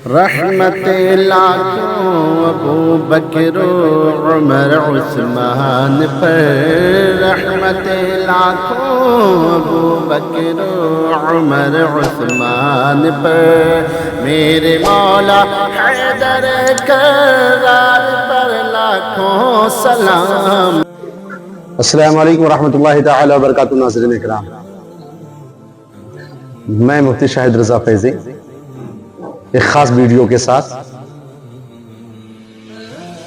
رحمت لاکھوں ابو بکر و عمر عثمان پر، رحمت لاکھوں ابو بکر و عمر عثمان پر، میرے مولا حیدر کرار پر لاکھوں سلام۔ السلام علیکم ورحمۃ اللہ تعالی وبرکاتہ۔ ناظرین اکرام، میں مفتی شاہد رضا فیضی ایک خاص ویڈیو کے ساتھ،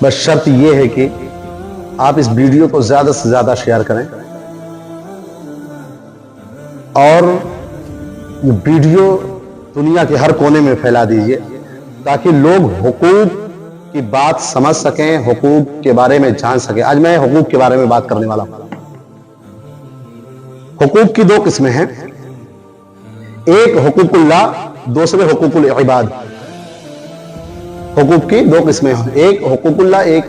بس شرط یہ ہے کہ آپ اس ویڈیو کو زیادہ سے زیادہ شیئر کریں اور یہ ویڈیو دنیا کے ہر کونے میں پھیلا دیجئے تاکہ لوگ حقوق کی بات سمجھ سکیں، حقوق کے بارے میں جان سکیں۔ آج میں حقوق کے بارے میں بات کرنے والا ہوں۔ حقوق کی دو قسمیں ہیں، ایک حقوق اللہ، دوسرے حقوق العباد۔ حقوق کی دو قسمیں ہیں، ایک حقوق اللہ، ایک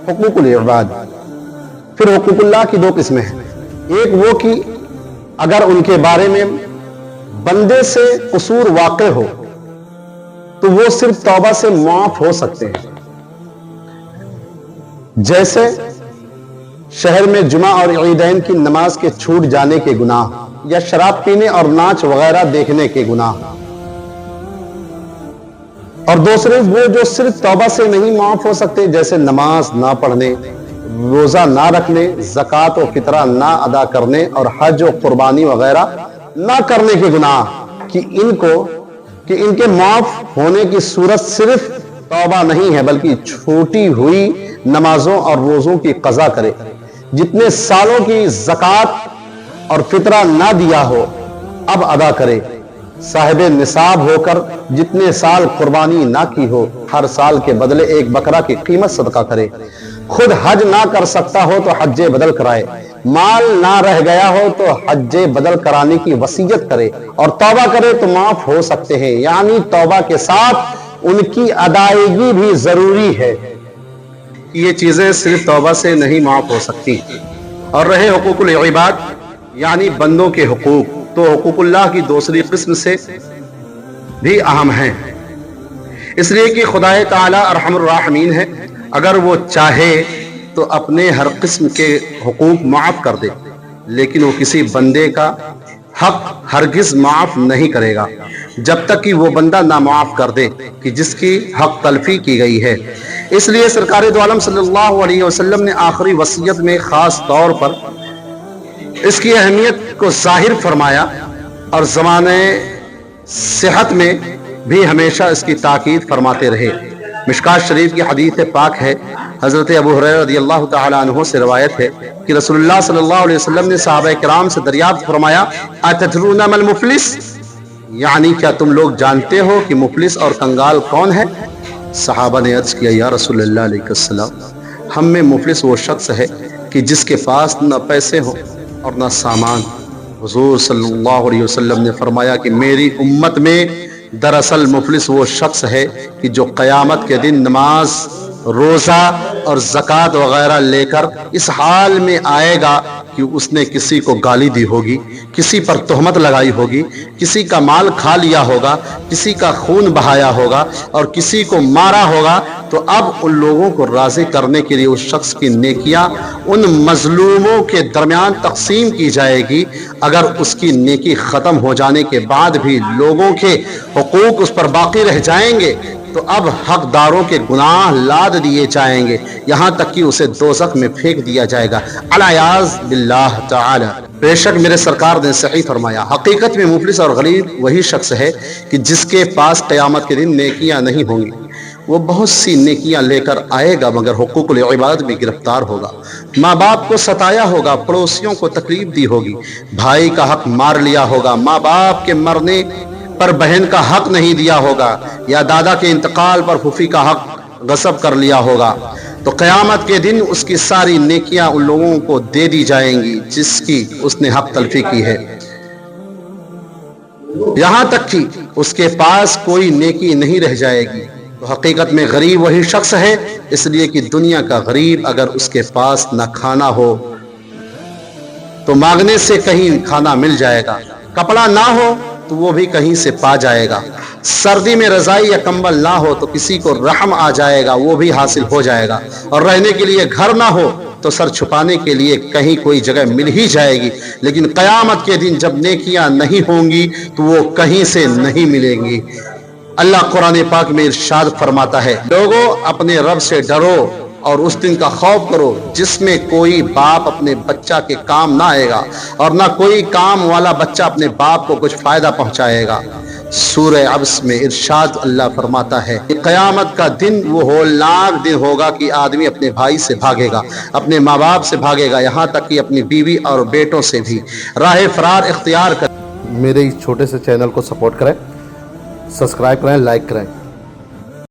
حقوق العباد۔ پھر حقوق اللہ کی دو قسمیں ہیں، ایک وہ کہ اگر ان کے بارے میں بندے سے قصور واقع ہو تو وہ صرف توبہ سے معاف ہو سکتے ہیں، جیسے شہر میں جمعہ اور عیدین کی نماز کے چھوٹ جانے کے گناہ، یا شراب پینے اور ناچ وغیرہ دیکھنے کے گناہ۔ اور دوسرے وہ جو صرف توبہ سے نہیں معاف ہو سکتے، جیسے نماز نہ پڑھنے، روزہ نہ رکھنے، زکوٰۃ و فطرہ نہ ادا کرنے اور حج و قربانی وغیرہ نہ کرنے کے گناہ، کہ ان کے معاف ہونے کی صورت صرف توبہ نہیں ہے بلکہ چھوٹی ہوئی نمازوں اور روزوں کی قضا کرے، جتنے سالوں کی زکوٰۃ اور فطرہ نہ دیا ہو اب ادا کرے، صاحب نصاب ہو کر جتنے سال قربانی نہ کی ہو ہر سال کے بدلے ایک بکرا کی قیمت صدقہ کرے، خود حج نہ کر سکتا ہو تو حج بدل کرائے، مال نہ رہ گیا ہو تو حج بدل کرانے کی وصیت کرے، اور توبہ کرے تو معاف ہو سکتے ہیں، یعنی توبہ کے ساتھ ان کی ادائیگی بھی ضروری ہے۔ یہ چیزیں صرف توبہ سے نہیں معاف ہو سکتی۔ اور رہے حقوق العباد یعنی بندوں کے حقوق، تو حقوق اللہ کی دوسری قسم سے بھی اہم ہیں، اس لیے کہ خدا تعالی ارحم الراحمین ہے، اگر وہ چاہے تو اپنے ہر قسم کے حقوق معاف کر دے، لیکن وہ کسی بندے کا حق ہرگز معاف نہیں کرے گا جب تک کہ وہ بندہ نہ معاف کر دے کہ جس کی حق تلفی کی گئی ہے۔ اس لیے سرکار دو عالم صلی اللہ علیہ وسلم نے آخری وصیت میں خاص طور پر اس کی اہمیت کو ظاہر فرمایا، اور زمانے صحت میں بھی ہمیشہ اس کی تاکید فرماتے رہے۔ مشکات شریف کی حدیث پاک ہے، حضرت ابو ہریرہ رضی اللہ تعالی عنہ سے روایت ہے کہ رسول اللہ صلی اللہ علیہ وسلم نے صحابہ کرام سے دریافت فرمایا، اتدرون ما المفلس، یعنی کیا تم لوگ جانتے ہو کہ مفلس اور کنگال کون ہے؟ صحابہ نے عرض کیا، یا رسول اللہ علیہ السلام، ہم میں مفلس وہ شخص ہے کہ جس کے پاس نہ پیسے ہوں اور نہ سامان۔ حضور صلی اللہ علیہ وسلم نے فرمایا کہ میری امت میں دراصل مفلس وہ شخص ہے کہ جو قیامت کے دن نماز، روزہ اور زکوٰۃ وغیرہ لے کر اس حال میں آئے گا کہ اس نے کسی کو گالی دی ہوگی، کسی پر تہمت لگائی ہوگی، کسی کا مال کھا لیا ہوگا، کسی کا خون بہایا ہوگا اور کسی کو مارا ہوگا، تو اب ان لوگوں کو راضی کرنے کے لیے اس شخص کی نیکیاں ان مظلوموں کے درمیان تقسیم کی جائے گی۔ اگر اس کی نیکی ختم ہو جانے کے بعد بھی لوگوں کے حقوق اس پر باقی رہ جائیں گے تو اب حقداروں کے گناہ لاد دیے جائیں گے، یہاں تک کہ اسے دوزخ میں پھینک دیا جائے گا، العیاذ باللہ تعالی۔ بے شک میرے سرکار نے صحیح فرمایا، حقیقت میں مفلس اور غریب وہی شخص ہے کہ جس کے پاس قیامت کے دن نیکیاں نہیں ہوں گی، وہ بہت سی نیکیاں لے کر آئے گا مگر حقوق العباد بھی گرفتار ہوگا، ماں باپ کو ستایا ہوگا، پڑوسیوں کو تکلیف دی ہوگی، بھائی کا حق مار لیا ہوگا، ماں باپ کے مرنے پر بہن کا حق نہیں دیا ہوگا، یا دادا کے انتقال پر پھوپھی کا حق غصب کر لیا ہوگا، تو قیامت کے دن اس کی ساری نیکیاں ان لوگوں کو دے دی جائیں گی جس کی اس نے حق تلفی کی ہے، یہاں تک کہ اس کے پاس کوئی نیکی نہیں رہ جائے گی۔ تو حقیقت میں غریب وہی شخص ہے، اس لیے کہ دنیا کا غریب اگر اس کے پاس نہ کھانا ہو تو مانگنے سے کہیں کھانا مل جائے گا، کپڑا نہ ہو تو وہ بھی کہیں سے پا جائے گا. سردی میں رضائی یا کمبل نہ ہو تو کسی کو رحم آ جائے گا, وہ بھی حاصل ہو جائے گا. اور رہنے کے لیے گھر نہ ہو تو سر چھپانے کے لیے کہیں کوئی جگہ مل ہی جائے گی. لیکن قیامت کے دن جب نیکیاں نہیں ہوں گی تو وہ کہیں سے نہیں ملیں گی. اللہ قرآن پاک میں ارشاد فرماتا ہے, لوگوں اپنے رب سے ڈرو اور اس دن کا خوف کرو جس میں کوئی باپ اپنے بچہ کے کام نہ آئے گا اور نہ کوئی کام والا بچہ اپنے باپ کو کچھ فائدہ پہنچائے گا. سورہ عبس میں ارشاد اللہ فرماتا ہے کہ قیامت کا دن وہ ہولناک دن ہوگا کہ آدمی اپنے بھائی سے بھاگے گا, اپنے ماں باپ سے بھاگے گا, یہاں تک کہ اپنی بیوی اور بیٹوں سے بھی. راہ فرار اختیار کر. میرے اس چھوٹے سے چینل کو سپورٹ کریں, سبسکرائب کریں, لائک کریں.